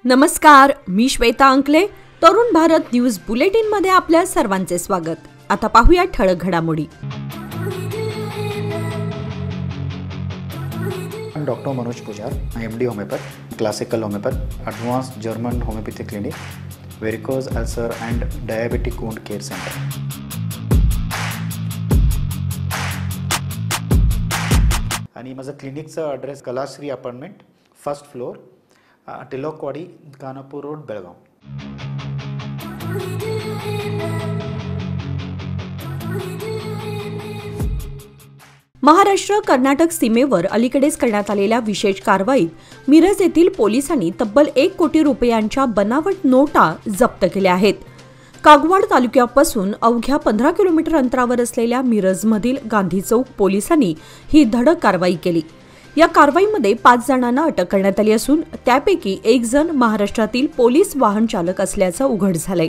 नमस्कार, मी श्वेता अंकले. Tarun Bharat news bulletin मध्ये आपल्या सर्वांचे स्वागत. आता पाहूया ठळक घडामोडी. Doctor Manoj Pujar, MD homeopath, classical homeopath, advance German homeopathy clinic, varicose ulcer and diabetic wound care centre. आणि माझं क्लिनिकचा address Kalashri apartment, first floor, Tilakwadi, Khanapur road, Belgaum. Maharashtra Karnataka सीमेवर अलीकडेच करण्यात आलेल्या विशेष कारवाईत मिरज येथील पोलिसांनी तब्बल 1 कोटी रुपयांच्या बनावट नोटा जप्त केल्या आहेत. कागवाड तालुक्यापासून अवघ्या 15 किलोमीटर अंतरावर असलेल्या मिरजमधील गांधी चौक पोलिसांनी ही धडक कारवाई केली. या कारवाईमध्ये 5 जणांना अटक करण्यात आली असून त्यापैकी 1 जण महाराष्ट्रातील पोलीस वाहन चालक असल्याचं उघड झालंय.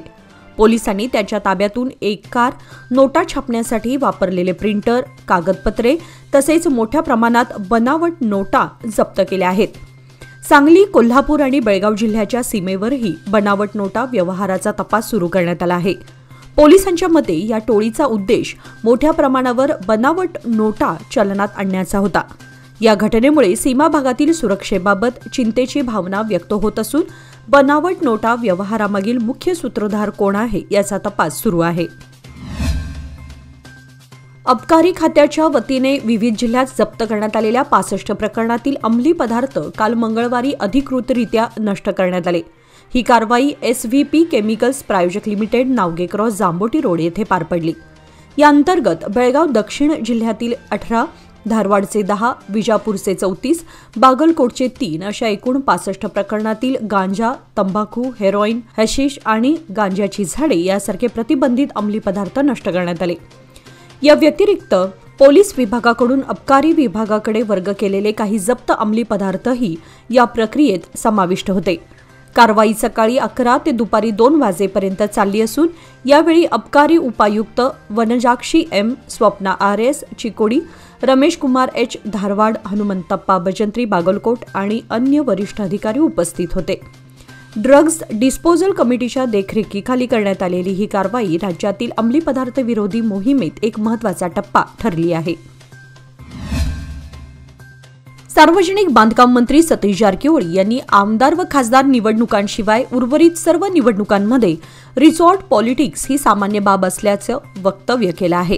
पोलिसांनी त्याच्या ताब्यातून 1 कार, नोटा छापण्यासाठी वापरलेले प्रिंटर, कागदपत्रे तसेच मोठ्या प्रमाणात बनावट नोटा जप्त केल्या आहेत. सांगली, कोल्हापूर आणि बेळगाव जिल्ह्याच्या सीमेवरही बनावट नोटा व्यवहाराचा तपास सुरू करण्यात आला आहे. पोलिसांच्या मते या टोळीचा उद्देश मोठ्या प्रमाणावर बनावट नोटा चलनात आणण्याचा होता. या घटनेमुळे सीमा भागातील सुरक्षेबाबत चिंतेची भावना व्यक्त होत असून बनावट नोटा व्यवहारामागील मुख्य सूत्रधार कोण आहे याचा तपास सुरू आहे. अबकारी खात्याच्या वतीने विविध जिल्ह्यात जप्त करण्यात आलेल्या 65 प्रकरणातील अंमली पदार्थ काल मंगळवारी अधिकृतरित्या नष्ट करण्यात आले. ही कारवाई SVP केमिकल्स प्रायोजक लिमिटेड, नावगे क्रॉस, जांबोटी रोड येथे पार पडली. या अंतर्गत बेळगाव दक्षिण जिल्ह्यातील 18, धारवाडचे 10, विजापूरचे 34, बागलकोटचे 3 अशा एकूण 65 प्रकरणातील गांजा, तंबाखू, हेरोईन, हॅशिश आणि गांजाची झाडे यासारखे प्रतिबंधित अंमली पदार्थ नष्ट करण्यात आले. या व्यतिरिक्त पोलीस विभागाकडून अबकारी विभागाकडे वर्ग केलेले काही जप्त अंमली पदार्थही या प्रक्रियेत समाविष्ट होते. कारवाई सकाळी 11 ते दुपारी 2 वाजेपर्यंत चालली असून यावेळी अबकारी उपायुक्त Vanajakshi M, Swapna RS, Chikodi, Ramesh Kumar H, Dharwad, Hanumantappa बजंत्री, Bagalkot आणि अन्य वरिष्ठ अधिकारी उपस्थित होते. ड्रग्ज डिस्पोजल कमिटीच्या देखरेखीखाली करण्यात आलेली ही कारवाई राज्यातील अंमली पदार्थ विरोधी मोहिमेत एक महत्त्वाचा टप्पा ठरली आहे. सार्वजनिक बांधकाम मंत्री सतीश जारकिहोळी यांनी आमदार व खासदार निवडणुकांशिवाय उर्वरित सर्व निवडणुकांमध्ये रिसॉर्ट पॉलिटिक्स ही सामान्य बाब असल्याचं वक्तव्य केलं आहे.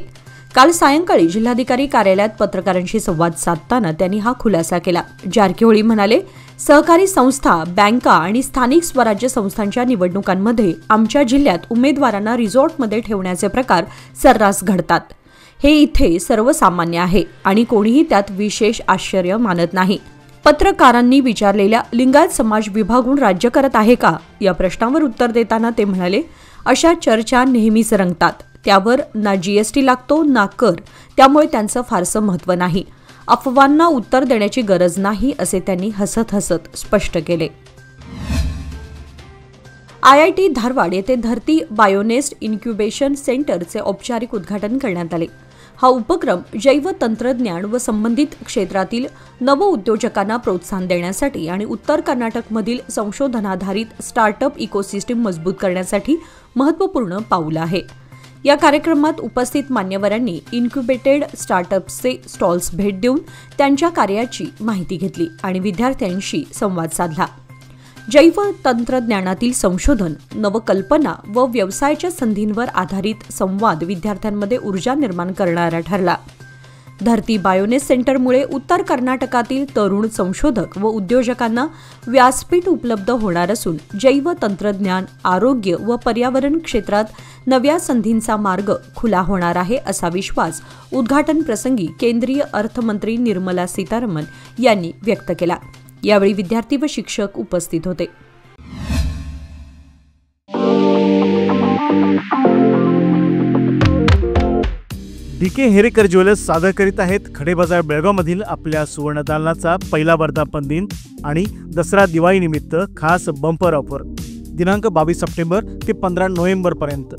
काल सायंकाळी जिल्हाधिकारी कार्यालयात पत्रकारांशी संवाद साधताना त्यांनी हा खुलासा केला. जारकिहोळी म्हणाले, सहकारी संस्था, बँका आणि स्थानिक स्वराज्य संस्थांच्या निवडणुकांमध्ये आमच्या जिल्ह्यात उमेदवारांना रिसॉर्टमध्ये ठेवण्याचे प्रकार सर्रास घडतात. हे इथे सर्वसामान्य आहे आणि कोणीही त्यात विशेष आश्चर्य मानत नाही. पत्रकारांनी विचारलेल्या लिंगायत समाज विभागून राज्य करत आहे का या प्रश्नावर उत्तर देताना ते म्हणाले, अशा चर्चा नेहमीच रंगतात. त्यावर ना GST लागतो ना कर, त्यामुळे त्यांचं फारसं महत्त्व नाही. अफवांना उत्तर देण्याची गरज नाही असे त्यांनी हसत हसत स्पष्ट केले. IIT धारवाड येथे धरती बायोनेस्ट इन्क्युबेशन सेंटरचे औपचारिक उद्घाटन करण्यात आले. हा उपक्रम जैव तंत्रज्ञान व संबंधित क्षेत्रातील नवउद्योजकांना प्रोत्साहन देण्यासाठी आणि उत्तर कर्नाटकमधील संशोधनाधारित स्टार्टअप इकोसिस्टीम मजबूत करण्यासाठी महत्त्वपूर्ण पाऊल आहे. या कार्यक्रमात उपस्थित मान्यवरांनी इन्क्युबेटेड स्टार्टअप्सचे स्टॉल्स भेट देऊन त्यांच्या कार्याची माहिती घेतली आणि विद्यार्थ्यांशी संवाद साधला. जैव तंत्रज्ञानातील संशोधन, नवकल्पना व व्यवसायाच्या संधींवर आधारित संवाद विद्यार्थ्यांमध्ये ऊर्जा निर्माण करणारा ठरला. धरती बायोनेस सेंटरमुळे उत्तर कर्नाटकातील तरुण संशोधक व उद्योजकांना व्यासपीठ उपलब्ध होणार असून जैव तंत्रज्ञान, आरोग्य व पर्यावरण क्षेत्रात नव्या संधींचा मार्ग खुला होणार आहे असा विश्वास उद्घाटन प्रसंगी केंद्रीय अर्थमंत्री निर्मला सीतारामन यांनी व्यक्त केला. यावेळी विद्यार्थी व शिक्षक उपस्थित होते. DK हेरेकर ज्वेलर्स सादर करीत आहेत खडेबाजार बेळगावमधील आपल्या सुवर्णदालनाचा पहिला वर्धापन दिन आणि दसरा दिवाळी निमित्त खास बंपर ऑफर. दिनांक 22 सप्टेंबर ते 15 नोव्हेंबर पर्यंत.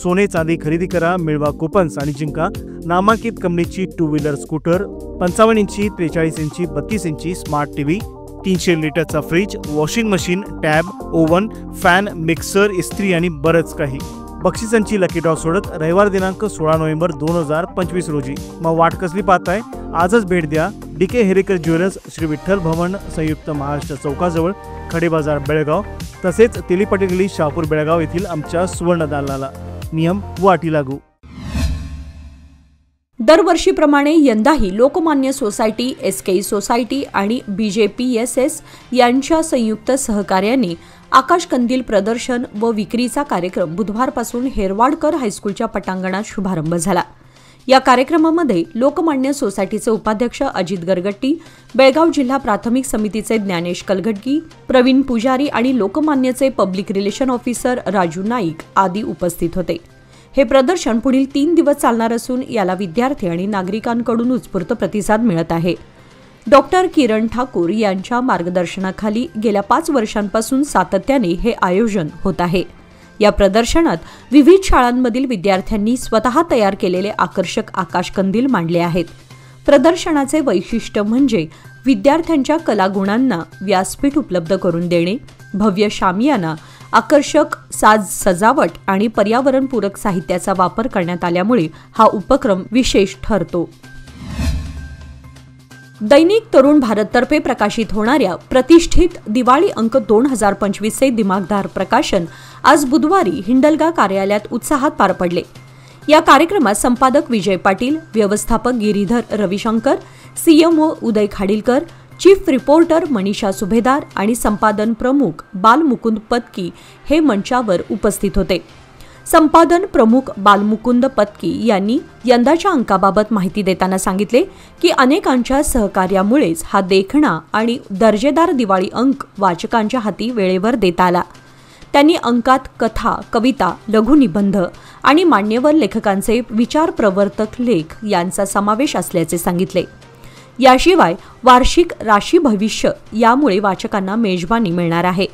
सोने चांदी खरेदी करा, मिळवा कुपन्स आणि जिंका नामांकित कंपनीची 2 व्हीलर स्कूटर, 55 इंची, 43 इंची, 32 इंची स्मार्ट TV, 300 लिटरचा fridge, washing machine, tab, oven, fan, mixer, इस्त्री आणि बरंच काही. बक्षिसांची लकी ड्रॉ सोडत रविवार दिनांक 16 नोव्हेंबर 2025 रोजी. मग वाट कसली पाहताय? आजच भेट द्या DK हेरेकर ज्वेलर्स, श्री विठ्ठल भवन, संयुक्त महाराष्ट्र चौकाजवळ, खडे बाजार बेळगाव, तसेच तेलीपटे गल्ली, शहापूर बेळगाव येथील आमच्या सुवर्ण दालनाला. नियम व अटी लागू. दरवर्षीप्रमाणे यंदाही लोकमान्य सोसायटी, SK सोसायटी आणि BJPSS यांच्या संयुक्त सहकार्याने आकाश कंदील प्रदर्शन व विक्रीचा कार्यक्रम बुधवारपासून हेरवाडकर हायस्कूलच्या पटांगणात शुभारंभ झाला. या कार्यक्रमामध्ये लोकमान्य सोसायटीचे उपाध्यक्ष अजित गरगट्टी, बेळगाव जिल्हा प्राथमिक समितीचे ज्ञानेश कलघटगी, प्रवीण पुजारी आणि लोकमान्यचे public relation officer Raju Naik आदी उपस्थित होते. हे प्रदर्शन पुढील 3 दिवस चालणार असून याला विद्यार्थी आणि नागरिकांकडून उत्स्फूर्त प्रतिसाद मिळत आहे. डॉक्टर किरण ठाकूर यांच्या मार्गदर्शनाखाली गेल्या 5 वर्षांपासून सातत्याने हे आयोजन होत आहे. या प्रदर्शनात विविध शाळांमधील विद्यार्थ्यांनी स्वतः तयार केलेले आकर्षक आकाशकंदील मांडले आहेत. प्रदर्शनाचे वैशिष्ट्य म्हणजे विद्यार्थ्यांच्या कलागुणांना व्यासपीठ उपलब्ध करून देणे, भव्य शामियाना, आकर्षक साज सजावट आणि पर्यावरणपूरक साहित्याचा वापर करण्यात आल्यामुळे हा उपक्रम विशेष ठरतो. दैनिक तरुण भारततर्फे प्रकाशित होणाऱ्या प्रतिष्ठित दिवाळी अंक 2025 चे दिमागदार प्रकाशन आज बुधवारी हिंडलगा कार्यालयात उत्साहात पार पडले. या कार्यक्रमात संपादक विजय पाटील, व्यवस्थापक गिरीधर रविशंकर, CMO उदय खाडीलकर, चीफ रिपोर्टर मनीषा सुभेदार आणि संपादन प्रमुख बालमुकुंद पत्की हे मंचावर उपस्थित होते. संपादन प्रमुख बालमुकुंद पत्की यांनी यंदाच्या अंकाबाबत माहिती देताना सांगितले की अनेकांच्या सहकार्यामुळेच हा देखणा आणि दर्जेदार दिवाळी अंक वाचकांच्या हाती वेळेवर देता आला. त्यांनी अंकात कथा, कविता, लघुनिबंध आणि मान्यवर लेखकांचे विचारप्रवर्तक लेख यांचा समावेश असल्याचे सांगितले. याशिवाय वार्षिक राशी भविष्य यामुळे वाचकांना मेजबानी मिळणार आहे.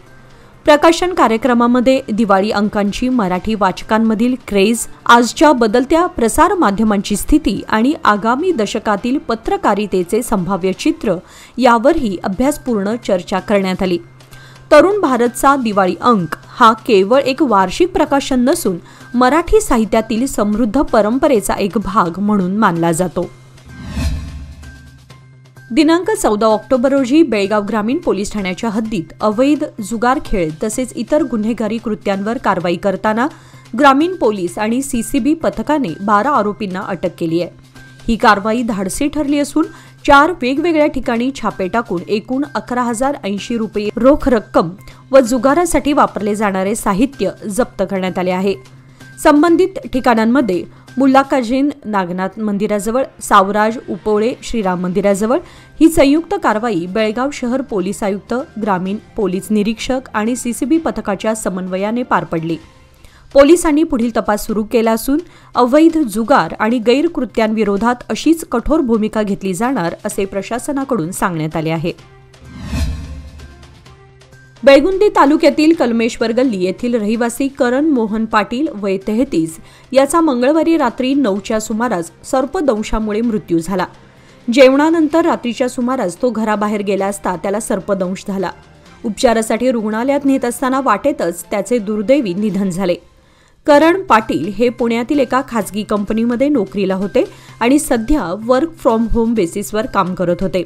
प्रकाशन कार्यक्रमामध्ये दिवाळी अंकांची मराठी वाचकांमधील क्रेज, आजच्या बदलत्या प्रसार माध्यमांची स्थिती आणि आगामी दशकातील पत्रकारितेचे संभाव्य चित्र यावरही अभ्यासपूर्ण चर्चा करण्यात आली. तरुण भारतचा दिवाळी अंक हा केवळ एक वार्षिक प्रकाशन नसून मराठी साहित्यातील समृद्ध परंपरेचा एक भाग म्हणून मानला जातो. दिनांक 14 ऑक्टोबर रोजी बेळगाव ग्रामीण पोलीस ठाण्याच्या हद्दीत अवैध जुगार खेळ तसेच इतर गुन्हेगारी कृत्यांवर कारवाई करताना ग्रामीण पोलीस आणि CCB पथकाने 12 आरोपींना अटक केली आहे. ही कारवाई धाडसी ठरली असून 4 वेगवेगळ्या ठिकाणी छापे टाकून एकूण 11,080 रुपये रोख रक्कम व जुगारासाठी वापरले जाणारे साहित्य जप्त करण्यात आले आहे. संबंधित ठिकाणांमध्ये मुल्लाकाजीन नागनाथ मंदिराजवळ, सावराज उपोळे श्रीराम मंदिराजवळ ही संयुक्त कारवाई बेळगाव शहर पोलीस आयुक्त, ग्रामीण पोलीस निरीक्षक आणि CCB पथकाच्या समन्वयाने पार पडली. पोलिसांनी पुढील तपास सुरू केला असून अवैध जुगार आणि गैरकृत्यांविरोधात अशीच कठोर भूमिका घेतली जाणार असे प्रशासनाकडून सांगण्यात आले आहे. बेळगुंदी तालुक्यातील कलमेश्वर गल्ली येथील रहिवासी करण मोहन पाटील वय 33 याचा मंगळवारी रात्री 9च्या सुमारास सर्पदंशामुळे मृत्यू झाला. जेवणानंतर रात्रीच्या सुमारास तो घराबाहेर गेला असता त्याला सर्पदंश झाला. उपचारासाठी रुग्णालयात नेत असताना वाटेतच त्याचे दुर्दैवी निधन झाले. करण पाटील हे पुण्यातील एका खासगी कंपनीमध्ये नोकरीला होते आणि सध्या वर्क फ्रॉम होम बेसिसवर काम करत होते.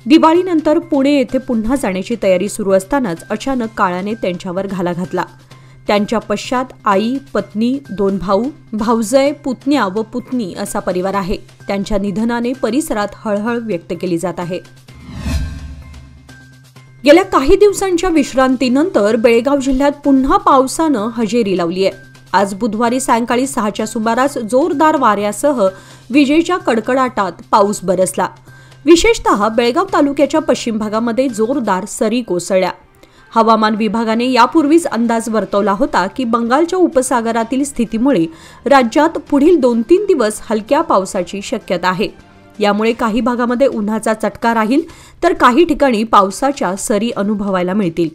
दिवाळीनंतर पुणे येथे पुन्हा जाण्याची तयारी सुरू असतानाच अचानक काळाने त्यांच्यावर घाला घातला. त्यांच्या पश्चात आई, पत्नी, 2 भाऊ, भाऊजय, पुतण्या व पुतणी असा परिवार आहे. त्यांच्या निधनाने परिसरात हळहळ व्यक्त केली जात आहे. गेल्या काही दिवसांच्या विश्रांतीनंतर बेळगाव जिल्ह्यात पुन्हा पावसानं हजेरी लावली आहे. आज बुधवारी सायंकाळी 6च्या सुमारास जोरदार वाऱ्यासह विजेच्या कडकडाटात पाऊस बरसला. विशेषतः बेळगाव तालुक्याच्या पश्चिम भागामध्ये जोरदार सरी कोसळल्या. हवामान विभागाने यापूर्वीच अंदाज वर्तवला होता की बंगालच्या उपसागरातील स्थितीमुळे राज्यात पुढील 2-3 दिवस हलक्या पावसाची शक्यता आहे. यामुळे काही भागामध्ये उन्हाचा चटका राहील तर काही ठिकाणी पावसाच्या सरी अनुभवायला मिळतील.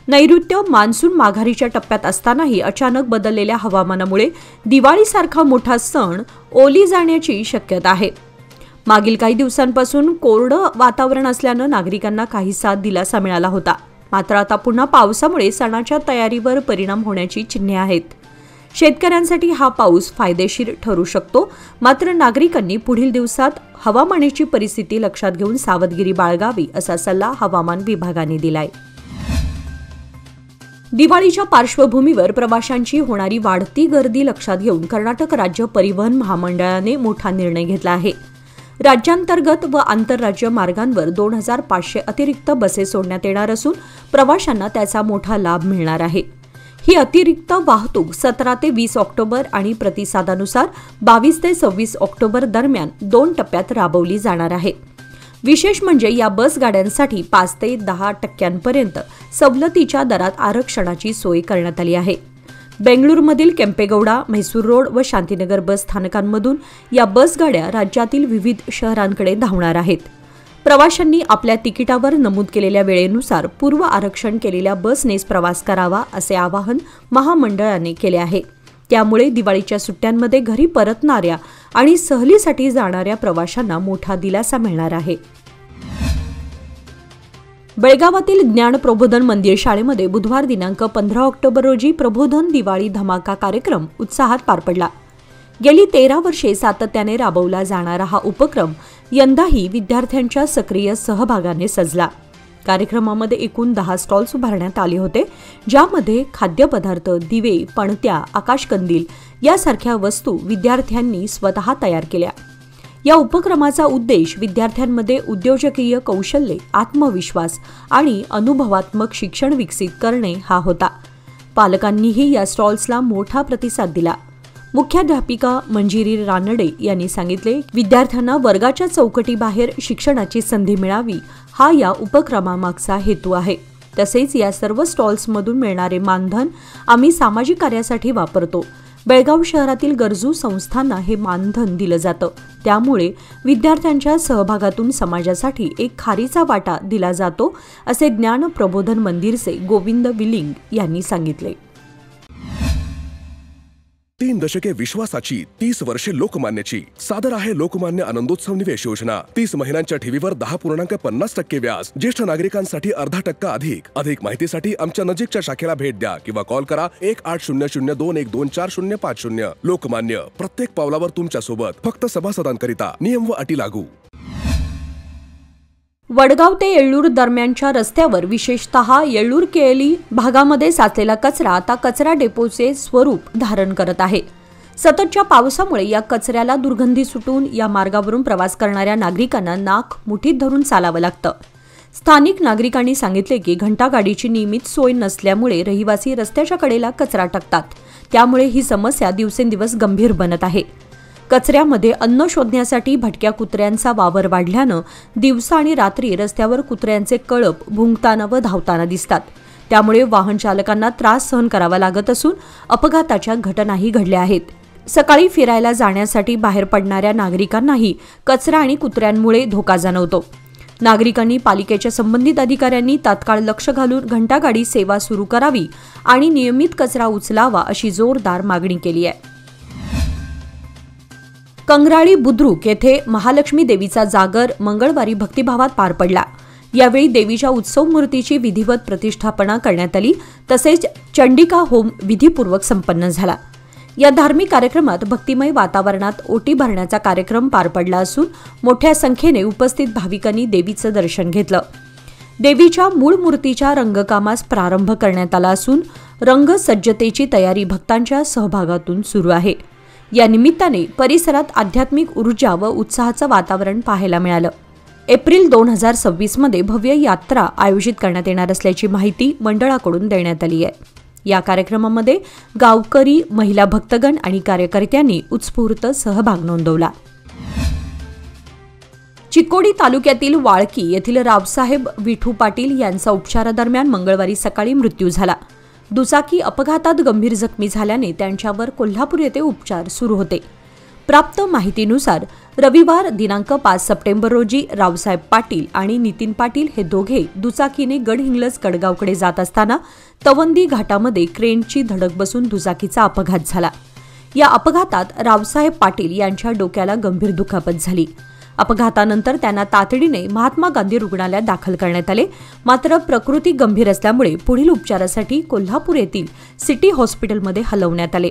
नैऋत्य मान्सून माघारीच्या टप्प्यात असतानाही अचानक बदललेल्या हवामानामुळे दिवाळीसारखा मोठा सण ओली जाण्याची शक्यता आहे. मागील काही दिवसांपासून कोरडं वातावरण असल्यानं नागरिकांना काहीसा दिलासा मिळाला होता. मात्र आता पुन्हा पावसामुळे सणाच्या तयारीवर परिणाम होण्याची चिन्हे आहेत. शेतकऱ्यांसाठी हा पाऊस फायदेशीर ठरू शकतो. मात्र नागरिकांनी पुढील दिवसात हवामानाची परिस्थिती लक्षात घेऊन सावधगिरी बाळगावी असा सल्ला हवामान विभागाने दिलाय. दिवाळीच्या पार्श्वभूमीवर प्रवाशांची होणारी वाढती गर्दी लक्षात घेऊन कर्नाटक राज्य परिवहन महामंडळाने मोठा निर्णय घेतला आहे. राज्यांतर्गत व आंतरराज्य मार्गांवर 2500 अतिरिक्त बसेस सोडण्यात येणार असून प्रवाशांना त्याचा मोठा लाभ मिळणार आहे. ही अतिरिक्त वाहतूक 17 ते 20 ऑक्टोबर आणि प्रतिसादानुसार 22 ते 26 ऑक्टोबर दरम्यान 2 टप्प्यात राबवली जाणार आहे. विशेष म्हणजे या बस गाड्यांसाठी 5 ते 10% सवलतीच्या दरात आरक्षणाची सोय करण्यात आली आहे. बेंगळुरूमधील केंपेगौडा, म्हैसूर रोड व शांतीनगर बस स्थानकांमधून या बस गाड्या राज्यातील विविध शहरांकडे धावणार आहेत. प्रवाशांनी आपल्या तिकिटावर नमूद केलेल्या वेळेनुसार पूर्व आरक्षण केलेल्या बसनेच प्रवास करावा असे आवाहन महामंडळाने केले आहे. त्यामुळे दिवाळीच्या सुट्ट्यांमध्ये घरी परतणाऱ्या आणि सहलीसाठी जाणाऱ्या प्रवाशांना मोठा दिलासा मिळणार आहे. बेळगावातील ज्ञान प्रबोधन मंदिर शाळेमध्ये बुधवार दिनांक 15 ऑक्टोबर रोजी प्रबोधन दिवाळी धमाका कार्यक्रम उत्साहात पार पडला. गेली 13 वर्षे सातत्याने राबवला जाणारा हा उपक्रम यंदाही विद्यार्थ्यांच्या सक्रिय सहभागाने सजला. कार्यक्रमामध्ये एकूण 10 स्टॉल्स उभारण्यात आले होते, ज्यामध्ये खाद्यपदार्थ, दिवे, पणत्या, आकाशकंदील यासारख्या वस्तू विद्यार्थ्यांनी स्वतः तयार केल्या. या उपक्रमाचा उद्देश विद्यार्थ्यांमध्ये उद्योजकीय कौशल्ये, आत्मविश्वास आणि अनुभवात्मक शिक्षण विकसित करणे हा होता. पालकांनीही या स्टॉल्सला मोठा प्रतिसाद दिला. मुख्याध्यापिका मंजिरी रानडे यांनी सांगितले, विद्यार्थ्यांना वर्गाच्या चौकटीबाहेर शिक्षणाची संधी मिळावी हा या उपक्रमामागचा हेतू आहे. तसेच या सर्व स्टॉल्समधून मिळणारे मानधन आम्ही सामाजिक कार्यासाठी वापरतो. बेळगाव शहरातील गरजू संस्थांना हे मानधन दिलं जातं. त्यामुळे विद्यार्थ्यांच्या सहभागातून समाजासाठी एक खारीचा वाटा दिला जातो, असे ज्ञान प्रबोधन मंदिरचे गोविंद विलिंग यांनी सांगितले. 3 दशके विश्वासाची, 30 वर्षे लोकमान्याची. सादर आहे लोकमान्य आनंदोत्सव निवेश योजना. 30 महिन्यांच्या ठेवीवर 10.50% व्याज. ज्येष्ठ नागरिकांसाठी 0.5% अधिक माहितीसाठी आमच्या नजीकच्या शाखेला भेट द्या किंवा कॉल करा 1800-212-4050. लोकमान्य, प्रत्येक पावलावर तुमच्या सोबत. फक्त सभासदांकरिता. नियम व अटी लागू. वडगाव ते येळ्ळूर दरम्यानच्या रस्त्यावर विशेषतः येळ्ळूर केळली भागामध्ये साचलेला कचरा आता कचरा डेपोचे स्वरूप धारण करत आहे. सततच्या पावसामुळे या कचऱ्याला दुर्गंधी सुटून या मार्गावरून प्रवास करणाऱ्या नागरिकांना नाक मुठीत धरून चालावं लागतं. स्थानिक नागरिकांनी सांगितले की घंटागाडीची नियमित सोय नसल्यामुळे रहिवासी रस्त्याच्या कडेला कचरा टाकतात. त्यामुळे ही समस्या दिवसेंदिवस गंभीर बनत आहे. कचऱ्यामध्ये अन्न शोधण्यासाठी भटक्या कुत्र्यांचा वावर वाढल्यानं दिवसा आणि रात्री रस्त्यावर कुत्र्यांचे कळप भुंकताना व धावताना दिसतात. त्यामुळे वाहन चालकांना त्रास सहन करावा लागत असून अपघाताच्या घटनाही घडल्या आहेत. सकाळी फिरायला जाण्यासाठी बाहेर पडणाऱ्या नागरिकांनाही कचरा आणि कुत्र्यांमुळे धोका जाणवतो. नागरिकांनी पालिकेच्या संबंधित अधिकाऱ्यांनी तात्काळ लक्ष घालून घंटागाडी सेवा सुरू करावी आणि नियमित कचरा उचलावा अशी जोरदार मागणी केली आहे. कंगराळी बुद्रुक येथे महालक्ष्मी देवीचा जागर मंगळवारी भक्तिभावात पार पडला. यावेळी देवीच्या उत्सव मूर्तीची विधिवत प्रतिष्ठापना करण्यात आली. तसेच चंडिका होम विधीपूर्वक संपन्न झाला. या धार्मिक कार्यक्रमात भक्तिमय वातावरणात ओटी भरण्याचा कार्यक्रम पार पडला असून मोठ्या संख्येने उपस्थित भाविकांनी देवीचं दर्शन घेतलं. देवीच्या मूळ मूर्तीच्या रंगकामास प्रारंभ करण्यात आला असून रंगसज्जतेची तयारी भक्तांच्या सहभागातून सुरू आहे. या निमित्ताने परिसरात आध्यात्मिक ऊर्जा व उत्साहाचं वातावरण पाहायला मिळालं. एप्रिल 2026 मध्ये भव्य यात्रा आयोजित करण्यात येणार असल्याची माहिती मंडळाकडून देण्यात आली आहे. या कार्यक्रमामध्ये गावकरी, महिला भक्तगण आणि कार्यकर्त्यांनी उत्स्फूर्त सहभाग नोंदवला. चिकोडी तालुक्यातील वाळकी येथील रावसाहेब विठू पाटील यांचा उपचारादरम्यान मंगळवारी सकाळी मृत्यू झाला. दुचाकी अपघातात गंभीर जखमी झाल्याने त्यांच्यावर कोल्हापूर येथे उपचार सुरू होते. प्राप्त माहितीनुसार रविवार दिनांक 5 सप्टेंबर रोजी रावसाहेब पाटील आणि नितीन पाटील हे दोघे दुचाकीने गडहिंग्लज कडगावकडे जात असताना तवंदी घाटामध्ये क्रेनची धडक बसून दुचाकीचा अपघात झाला. या अपघातात रावसाहेब पाटील यांच्या डोक्याला गंभीर दुखापत झाली. अपघातानंतर त्यांना तातडीने महात्मा गांधी रुग्णालयात दाखल करण्यात आले, मात्र प्रकृती गंभीर असल्यामुळे पुढील उपचारासाठी कोल्हापूर येथील सिटी हॉस्पिटलमध्ये हलवण्यात आले।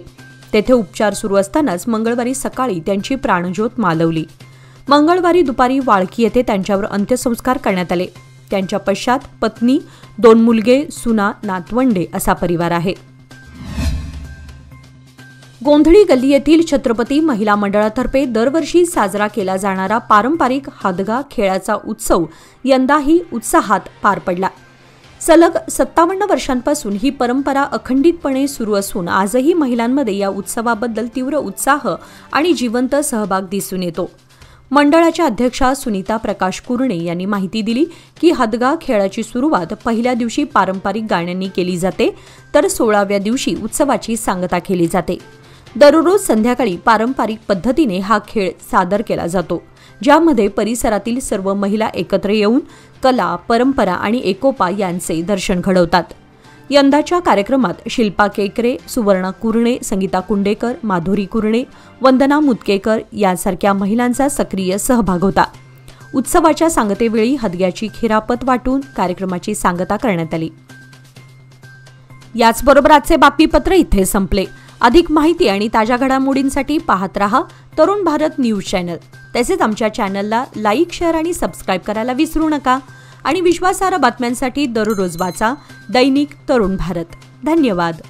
तेथे उपचार सुरू असतानाच मंगळवारी सकाळी त्यांची प्राणज्योत मालवली। मंगळवारी दुपारी वाळकी येथे त्यांच्यावर अंत्यसंस्कार करण्यात आले। त्यांच्या पश्चात पत्नी, 2 मुलगे, सुना, नातवंडे असा परिवार आहे। गोंधळी गल्ली येथील छत्रपती महिला मंडळातर्फे दरवर्षी साजरा केला जाणारा पारंपरिक हादगा खेळाचा उत्सव यंदाही उत्साहात पार पडला। सलग 57 वर्षांपासून ही परंपरा अखंडितपणे सुरू असून आजही महिलांमध्ये या उत्सवाबद्दल तीव्र उत्साह आणि जिवंत सहभाग दिसून येतो। मंडळाच्या अध्यक्षा सुनीता प्रकाश कुरणे यांनी माहिती दिली की हादगा खेळाची सुरुवात पहिल्या दिवशी पारंपरिक गाण्यांनी केली जाते, तर 16व्या दिवशी उत्सवाची सांगता केली जाते। दररोज संध्याकाळी पारंपरिक पद्धतीने हा खेळ सादर केला जातो, ज्यामध्ये परिसरातील सर्व महिला एकत्र येऊन कला, परंपरा आणि एकोपा यांचे दर्शन घडवतात। यंदाच्या कार्यक्रमात शिल्पा केकरे, सुवर्णा कुरणे, संगीता कुंडेकर, माधुरी कुरणे, वंदना मुतकेकर यांसारख्या महिलांचा सक्रिय सहभाग होता। उत्सवाच्या सांगतेवेळी हदग्याची खिरापत वाटून कार्यक्रमाची सांगता करण्यात आली। याचबरोबर आजचे बातमीपत्र इथे संपले। अधिक माहिती आणि ताज्या घडामोडींसाठी पाहत रहा तरुण भारत न्यूज चॅनल। तसेच आमच्या चॅनलला लाईक, शेअर आणि सबस्क्राईब करायला विसरू नका आणि विश्वासार्ह बातम्यांसाठी दररोज वाचा दैनिक तरुण भारत। धन्यवाद।